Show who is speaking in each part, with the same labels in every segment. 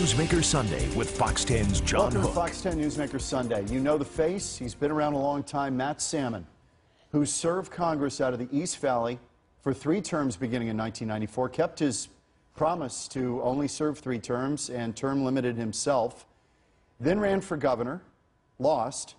Speaker 1: Newsmaker Sunday with Fox 10's John
Speaker 2: Welcome
Speaker 1: Hook.
Speaker 2: to Fox 10 Newsmaker Sunday. You know the face. He's been around a long time, Matt Salmon, who served Congress out of the East Valley for 3 terms beginning in 1994, kept his promise to only serve 3 terms and term limited himself, then ran for governor, lost,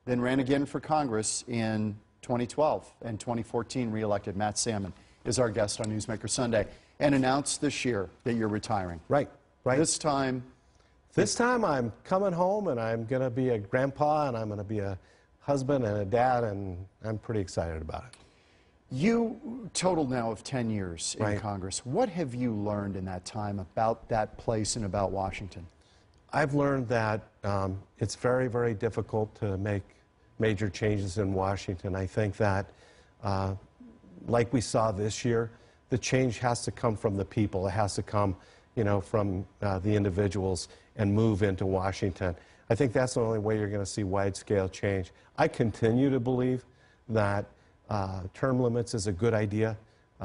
Speaker 2: then ran again for Congress in 2012 and 2014 re-elected. Matt Salmon is our guest on Newsmaker Sunday and announced this year that you're retiring.
Speaker 3: Right.
Speaker 2: This time
Speaker 3: I'm coming home and I'm going to be a grandpa and I'm going to be a husband and a dad, and I'm pretty excited about it.
Speaker 2: You total now of 10 years in Congress. What have you learned in that time about that place and about Washington?
Speaker 3: I've learned that it's very, very difficult to make major changes in Washington. I think that, like we saw this year, the change has to come from the people. It has to come, you know, from the individuals and move into Washington. I think that's the only way you're going to see wide-scale change. I continue to believe that term limits is a good idea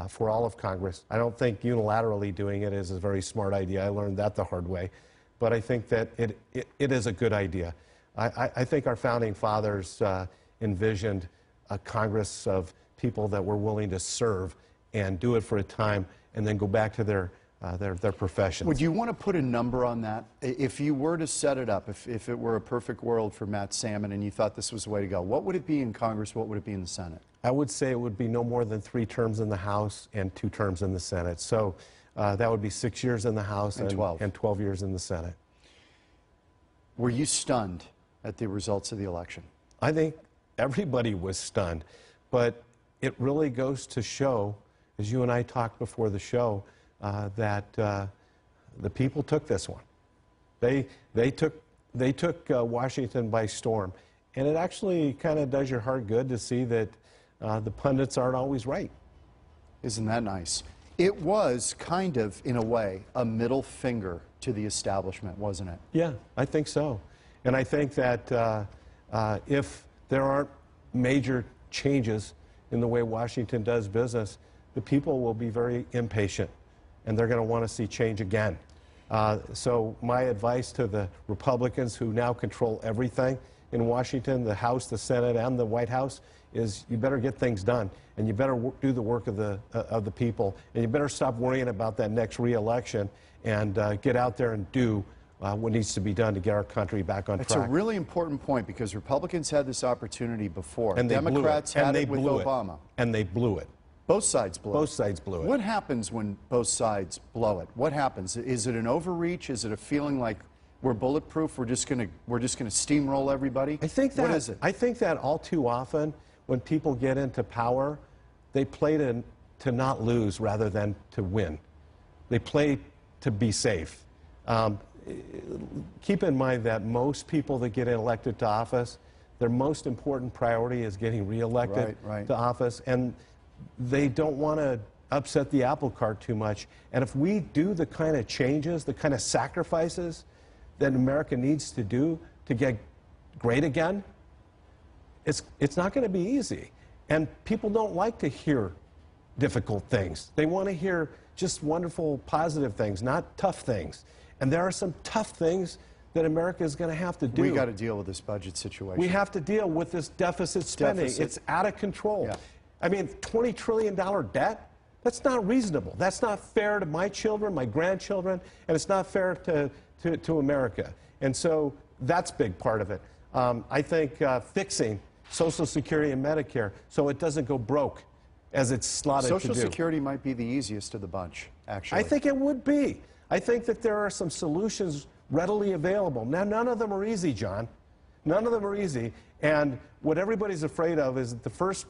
Speaker 3: for all of Congress. I don't think unilaterally doing it is a very smart idea. I learned that the hard way. But I think that it is a good idea. I think our founding fathers envisioned a Congress of people that were willing to serve and do it for a time and then go back to their professions.
Speaker 2: Would you want to put a number on that? If you were to set it up, if it were a perfect world for Matt Salmon and you thought this was the way to go, what would it be in Congress? What would it be in the Senate?
Speaker 3: I would say it would be no more than 3 terms in the House and 2 terms in the Senate. So that would be 6 years in the House and 12 years in the Senate.
Speaker 2: Were you stunned at the results of the election?
Speaker 3: I think everybody was stunned. But it really goes to show, as you and I talked before the show, that the people took this one. They took Washington by storm. And it actually kind of does your heart good to see that the pundits aren't always right.
Speaker 2: Isn't that nice? It was kind of, in a way, a middle finger to the establishment, wasn't it?
Speaker 3: Yeah, I think so. And I think that if there aren't major changes in the way Washington does business, the people will be very impatient, and they're going to want to see change again. So my advice to the Republicans who now control everything in Washington, the House, the Senate, and the White House, is you better get things done, and you better do the work of the people, and you better stop worrying about that next re-election and get out there and do what needs to be done to get our country back on track.
Speaker 2: That's a really important point, because Republicans had this opportunity before.
Speaker 3: And
Speaker 2: Democrats had it with Obama.
Speaker 3: And they blew it.
Speaker 2: Both sides blew it.
Speaker 3: Both sides blew it.
Speaker 2: What happens when both sides blow it? What happens? Is it an overreach? Is it a feeling like we're bulletproof? We're just going to steamroll everybody?
Speaker 3: I think that,
Speaker 2: what is it?
Speaker 3: I think that all too often, when people get into power, they play to not lose rather than to win. They play to be safe. Keep in mind that most people that get elected to office, their most important priority is getting reelected to office, and they don't want to upset the apple cart too much. And if we do the kind of changes, the kind of sacrifices that America needs to do to get great again, it's not going to be easy. And people don't like to hear difficult things. They want to hear just wonderful, positive things, not tough things. And there are some tough things that America is going to have to do.
Speaker 2: We got to deal with this budget situation.
Speaker 3: We have to deal with this deficit spending. It's out of control.
Speaker 2: Yeah.
Speaker 3: I mean, $20 trillion debt, that's not reasonable. That's not fair to my children, my grandchildren, and it's not fair to America. And so that's a big part of it. I think fixing Social Security and Medicare so it doesn't go broke as it's slotted to do.
Speaker 2: Social Security might be the easiest of the bunch, actually.
Speaker 3: I think it would be. I think that there are some solutions readily available. Now, none of them are easy, John. None of them are easy. And what everybody's afraid of is that the first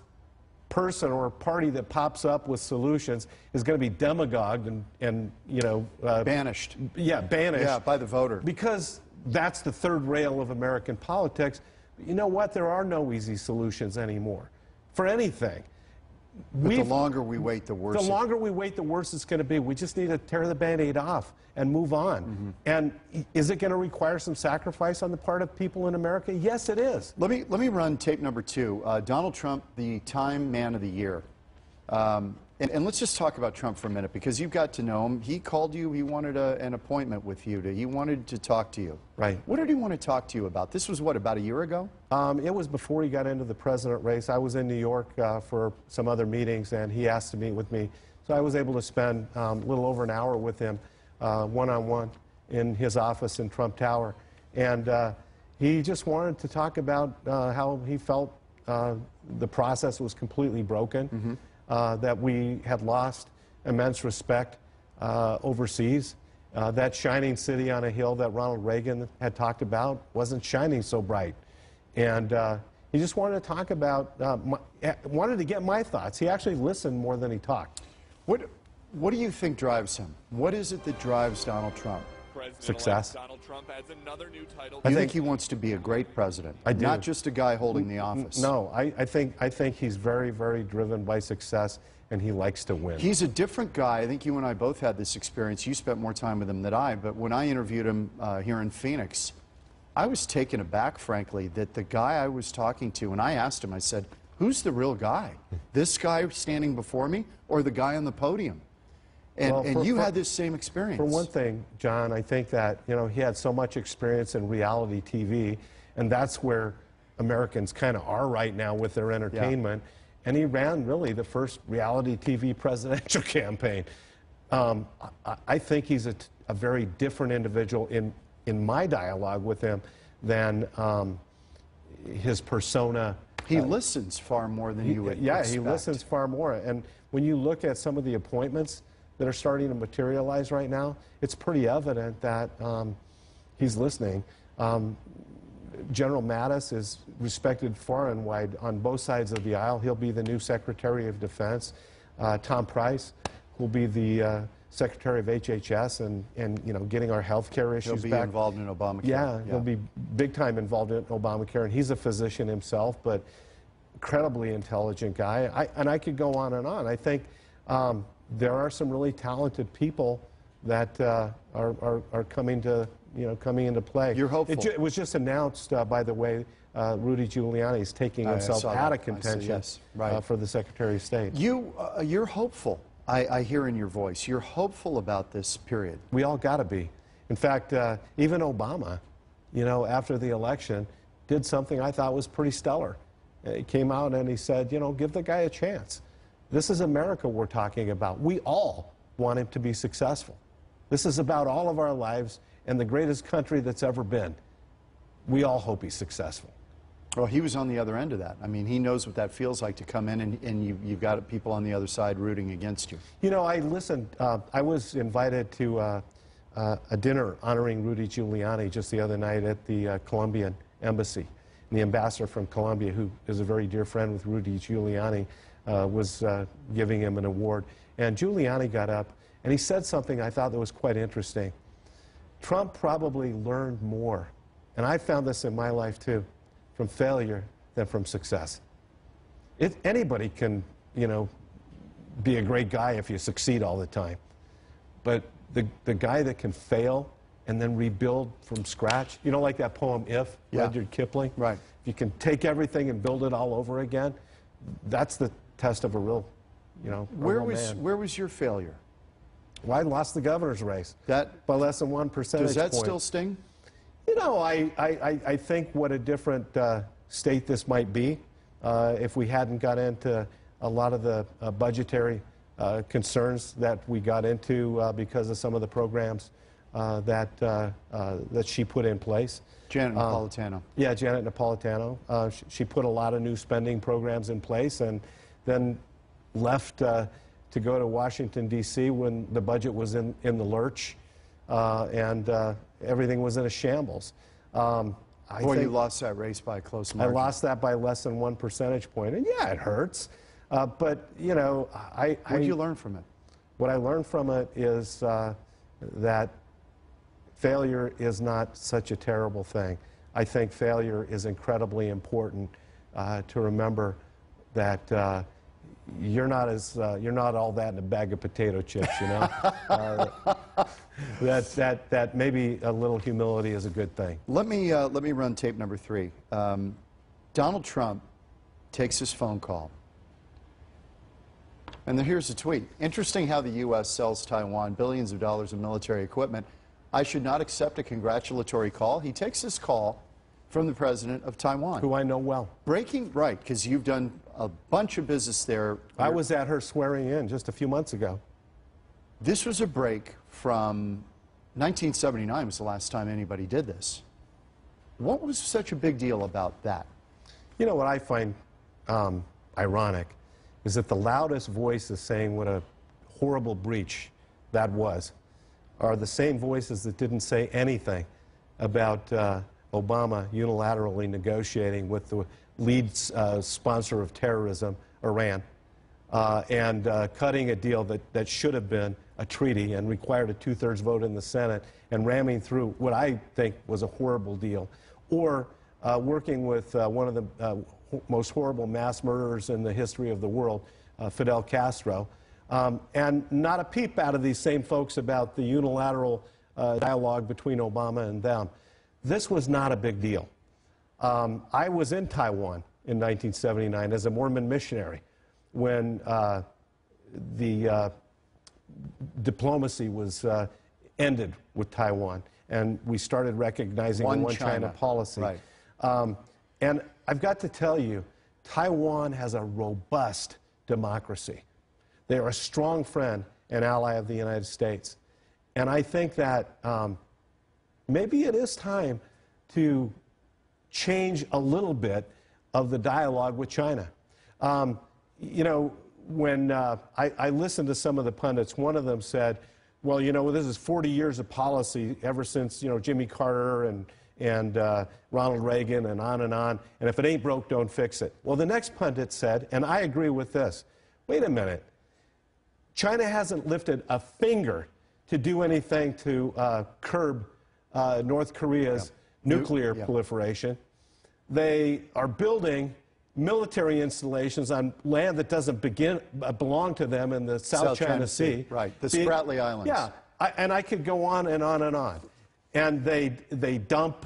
Speaker 3: person or party that pops up with solutions is going to be demagogued and you know...
Speaker 2: banished.
Speaker 3: Yeah, banished.
Speaker 2: Yeah, by the voter.
Speaker 3: Because that's the third rail of American politics. But you know what? There are no easy solutions anymore for anything.
Speaker 2: But the longer we wait, the worse.
Speaker 3: The longer we wait, the worse it's going to be. We just need to tear the Band-Aid off and move on. And is it going to require some sacrifice on the part of people in America? Yes, it is.
Speaker 2: Let me run tape number 2. Donald Trump, the Time Man of the Year, And let's just talk about Trump for a minute, because you've got to know him. He called you. He wanted an appointment with you. He wanted to talk to you.
Speaker 3: Right.
Speaker 2: What did he want to talk to you about? This was, what, about a year ago?
Speaker 3: It was before he got into the president race. I was in New York for some other meetings, and he asked to meet with me. So I was able to spend a little over an hour with him, one-on-one, in his office in Trump Tower. And he just wanted to talk about how he felt the process was completely broken, that we had lost immense respect overseas. That shining city on a hill that Ronald Reagan had talked about wasn't shining so bright. And he just wanted to talk about, wanted to get my thoughts. He actually listened more than he talked.
Speaker 2: What do you think drives him? What is it that drives Donald Trump?
Speaker 3: Success.
Speaker 4: Donald Trump adds another new title.
Speaker 2: You think he wants to be a great president?
Speaker 3: I do.
Speaker 2: Not just a guy holding the office.
Speaker 3: No, I think he's very, very driven by success, and he likes to win.
Speaker 2: He's a different guy. I think you and I both had this experience. You spent more time with him than I, but when I interviewed him here in Phoenix, I was taken aback, frankly, that the guy I was talking to, and I asked him, I said, who's the real guy? This guy standing before me, or the guy on the podium? And,
Speaker 3: Well,
Speaker 2: you had this same experience.
Speaker 3: For one thing, John, I think that, you know, he had so much experience in reality TV, and that's where Americans kind of are right now with their entertainment. Yeah. And he ran really the first reality TV presidential campaign. I think he's a very different individual in my dialogue with him than his persona.
Speaker 2: He listens far more than you would expect.
Speaker 3: He listens far more. And when you look at some of the appointments that are starting to materialize right now, it's pretty evident that he's listening. General Mattis is respected far and wide on both sides of the aisle. He'll be the new Secretary of Defense. Tom Price will be the Secretary of HHS and you know, getting our health care issues back.
Speaker 2: He'll be involved in Obamacare.
Speaker 3: Yeah, he'll be big time involved in Obamacare, and he's a physician himself, but incredibly intelligent guy. And I could go on and on. I think there are some really talented people that are coming to, you know, coming into play.
Speaker 2: You're hopeful.
Speaker 3: It was just announced, by the way, Rudy Giuliani is taking himself out of contention for the Secretary of State.
Speaker 2: You're hopeful. I hear in your voice. You're hopeful about this period.
Speaker 3: We all got to be. In fact, even Obama, you know, after the election, did something I thought was pretty stellar. He came out and he said, you know, give the guy a chance. This is America we're talking about. We all want him to be successful. This is about all of our lives and the greatest country that's ever been. We all hope he's successful.
Speaker 2: Well, he was on the other end of that. I mean, he knows what that feels like to come in and you've got people on the other side rooting against you.
Speaker 3: You know, I listened. I was invited to a dinner honoring Rudy Giuliani just the other night at the Colombian embassy. And the ambassador from Colombia, who is a very dear friend with Rudy Giuliani, was giving him an award. And Giuliani got up and he said something I thought that was quite interesting. Trump probably learned more, and I found this in my life too, from failure than from success. Anybody can, you know, be a great guy if you succeed all the time. But the guy that can fail and then rebuild from scratch, you know, like that poem If, Rudyard Kipling?
Speaker 2: Right.
Speaker 3: If you can take everything and build it all over again, that's the test of a real, you know,
Speaker 2: Where was your failure?
Speaker 3: Well, I lost the governor's race by less than 1 percentage point.
Speaker 2: Does that still sting?
Speaker 3: You know, I think what a different state this might be if we hadn't got into a lot of the budgetary concerns that we got into because of some of the programs that she put in place.
Speaker 2: Janet Napolitano.
Speaker 3: Yeah, Janet Napolitano. She put a lot of new spending programs in place and then left to go to Washington, D.C. when the budget was in the lurch and everything was in a shambles.
Speaker 2: Boy, you lost that race by a close margin.
Speaker 3: I lost that by less than 1 percentage point, and yeah, it hurts. But, you know,
Speaker 2: what did you learn from it?
Speaker 3: What I learned from it is that failure is not such a terrible thing. I think failure is incredibly important to remember that you're not all that in a bag of potato chips, you know. That maybe a little humility is a good thing.
Speaker 2: Let me run tape number 3. Donald Trump takes his phone call. And then here's a tweet. Interesting how the U.S. sells Taiwan billions of dollars of military equipment. I should not accept a congratulatory call. He takes this call from the president of Taiwan.
Speaker 3: Who I know well.
Speaker 2: Breaking, right, because you've done a bunch of business there.
Speaker 3: I was at her swearing in just a few months ago.
Speaker 2: This was a break from 1979 was the last time anybody did this. What was such a big deal about that?
Speaker 3: You know what I find ironic is that the loudest voices saying what a horrible breach that was are the same voices that didn't say anything about Obama unilaterally negotiating with the lead sponsor of terrorism, Iran, and cutting a deal that should have been a treaty and required a two-thirds vote in the Senate and ramming through what I think was a horrible deal, or working with one of the most horrible mass murderers in the history of the world, Fidel Castro, and not a peep out of these same folks about the unilateral dialogue between Obama and them. This was not a big deal. I was in Taiwan in 1979 as a Mormon missionary when the diplomacy was ended with Taiwan, and we started recognizing the One China policy.
Speaker 2: Right.
Speaker 3: And I've got to tell you, Taiwan has a robust democracy. They are a strong friend and ally of the United States. And I think that maybe it is time to change a little bit of the dialogue with China. You know, when I listened to some of the pundits, one of them said, well, you know, this is 40 years of policy ever since, you know, Jimmy Carter and Ronald Reagan and on, and if it ain't broke, don't fix it. Well, the next pundit said, and I agree with this, wait a minute, China hasn't lifted a finger to do anything to curb North Korea's nuclear proliferation. They are building military installations on land that doesn't belong to them in the South China Sea.
Speaker 2: Right, the Spratly Islands.
Speaker 3: Yeah, and I could go on and on and on. And they dump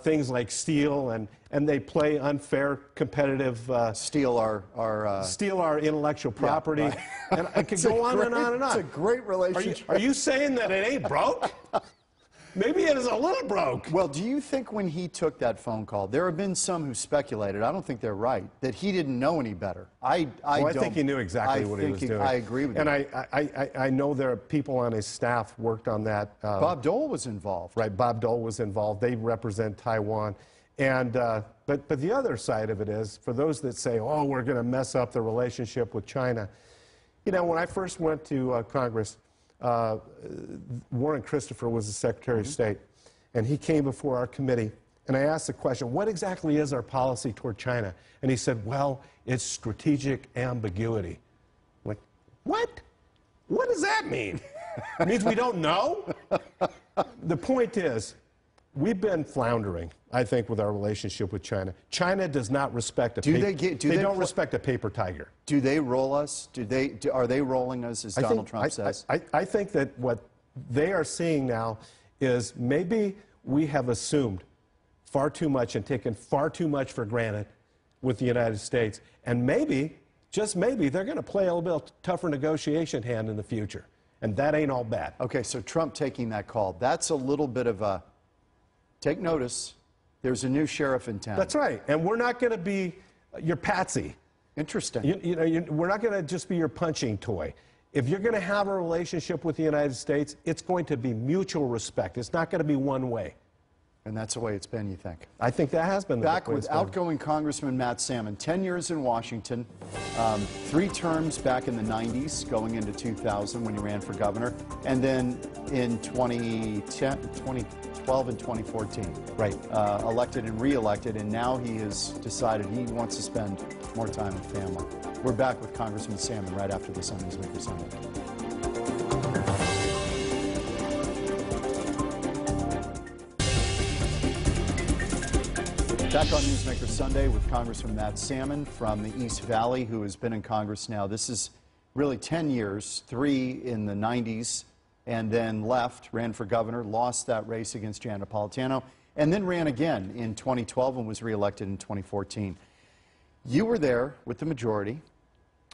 Speaker 3: things like steel, and they play unfair competitive...
Speaker 2: steal our
Speaker 3: intellectual property.
Speaker 2: Yeah, right.
Speaker 3: And I could go on and on and on.
Speaker 2: It's a great relationship.
Speaker 3: Are you saying that it ain't broke? Maybe it is a little broke.
Speaker 2: Well, do you think when he took that phone call, there have been some who speculated, I don't think they're right, that he didn't know any better? I
Speaker 3: think he knew exactly what he was doing.
Speaker 2: I agree with you.
Speaker 3: And I know there are people on his staff worked on that.
Speaker 2: Bob Dole was involved.
Speaker 3: Right, Bob Dole was involved. They represent Taiwan. And, but the other side of it is, for those that say, oh, we're going to mess up the relationship with China, you know, when I first went to Congress, Warren Christopher was the Secretary of State, and he came before our committee, and I asked the question, what exactly is our policy toward China? And he said, well, it's strategic ambiguity. I'm like, what? What does that mean? It means we don't know? The point is, we've been floundering, I think, with our relationship with China. China does not respect a they don't respect a paper tiger.
Speaker 2: Do they roll us? Are they rolling us, as Donald Trump says?
Speaker 3: I think that what they are seeing now is maybe we have assumed far too much and taken far too much for granted with the United States. And maybe, just maybe, they're going to play a little bit tougher negotiation hand in the future. And that ain't all bad.
Speaker 2: Okay, so Trump taking that call, that's a little bit of a... Take notice, there's a new sheriff in town.
Speaker 3: That's right, and we're not going to be your patsy.
Speaker 2: Interesting.
Speaker 3: We're not going to just be your punching toy. If you're going to have a relationship with the United States, it's going to be mutual respect. It's not going to be one way.
Speaker 2: And that's the way it's been, you think?
Speaker 3: I think that has been the way it's been.
Speaker 2: Back with outgoing Congressman Matt Salmon, 10 years in Washington, 3 terms back in the 90s, going into 2000 when he ran for governor, and then in 2012 and 2014.
Speaker 3: Right.
Speaker 2: Elected and re-elected, and now he has decided he wants to spend more time with family. We're back with Congressman Salmon right after this on Newsmaker Sunday. Back on Newsmaker Sunday with Congressman Matt Salmon from the East Valley, who has been in Congress now. This is really 10 years, 3 in the 90s, and then left, ran for governor, lost that race against Jan Napolitano, and then ran again in 2012 and was reelected in 2014. You were there with the majority.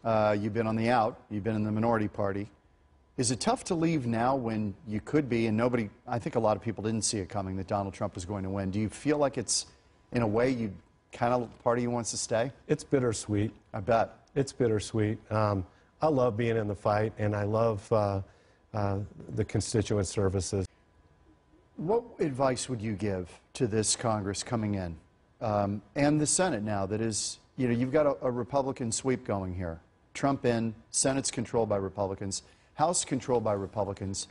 Speaker 2: You've been on the out. You've been in the minority party. Is it tough to leave now when you could be, and nobody, I think a lot of people didn't see it coming, that Donald Trump was going to win. Do you feel like it's, in a way, you kind of, part of you wants to stay?
Speaker 3: It's bittersweet.
Speaker 2: I bet.
Speaker 3: It's bittersweet. I love being in the fight, and I love the constituent services.
Speaker 2: What advice would you give to this Congress coming in, and the Senate now that is, you know, you've got a Republican sweep going here. Trump in, Senate's controlled by Republicans, House controlled by Republicans.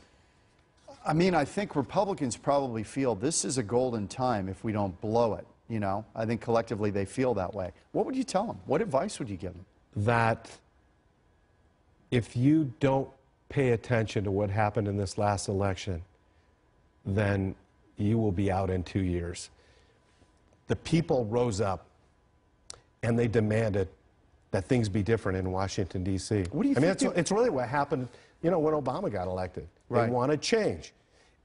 Speaker 2: I mean, I think Republicans probably feel this is a golden time if we don't blow it, you know. I think collectively they feel that way. What would you tell them? What advice would you give them?
Speaker 3: That if you don't pay attention to what happened in this last election, then you will be out in 2 years. The people rose up and they demanded that things be different in Washington, D.C.
Speaker 2: What do you think?
Speaker 3: It's really what happened, you know, when Obama got elected.
Speaker 2: Right.
Speaker 3: They wanted change.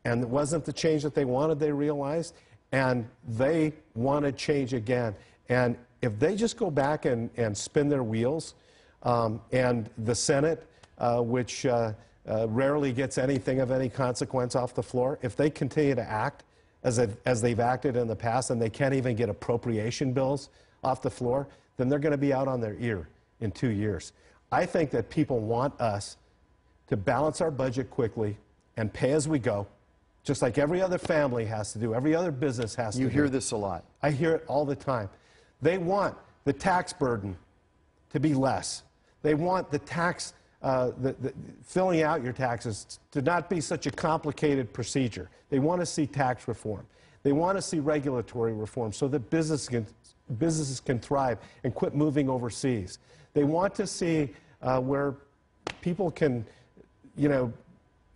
Speaker 3: And it wasn't the change that they wanted, they realized, and they wanted change again. And if they just go back and spin their wheels, and the Senate, which rarely gets anything of any consequence off the floor, if they continue to act as they've acted in the past and they can't even get appropriation bills off the floor, then they're going to be out on their ear in 2 years. I think that people want us to balance our budget quickly and pay as we go, just like every other family has to do, every other business has to do.
Speaker 2: You hear this a lot.
Speaker 3: I hear it all the time. They want the tax burden to be less. They want the tax, filling out your taxes to not be such a complicated procedure. They want to see tax reform. They want to see regulatory reform so that businesses can thrive and quit moving overseas. They want to see where people can, you know,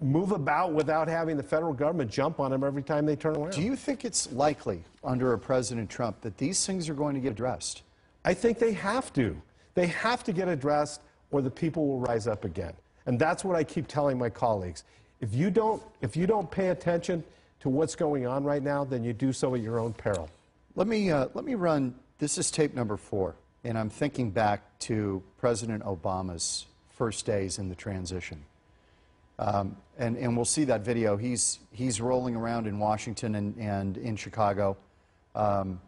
Speaker 3: move about without having the federal government jump on them every time they turn around.
Speaker 2: Do you think it's likely under a President Trump that these things are going to get addressed?
Speaker 3: I think they have to. They have to get addressed or the people will rise up again. And that's what I keep telling my colleagues. If you don't pay attention to what's going on right now, then you do so at your own peril.
Speaker 2: Let me run, this is tape number 4, and I'm thinking back to President Obama's first days in the transition. And we'll see that video. He's rolling around in Washington and in Chicago. And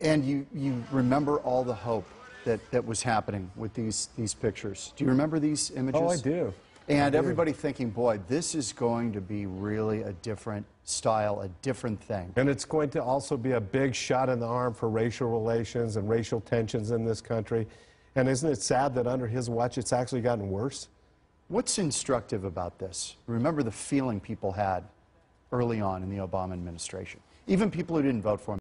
Speaker 2: you remember all the hope that was happening with these pictures. Do you remember these images?
Speaker 3: Oh, I do.
Speaker 2: And everybody thinking, boy, this is going to be really a different style, a different thing.
Speaker 3: And it's going to also be a big shot in the arm for racial relations and racial tensions in this country. And isn't it sad that under his watch it's actually gotten worse?
Speaker 2: What's instructive about this? Remember the feeling people had early on in the Obama administration. Even people who didn't vote for him.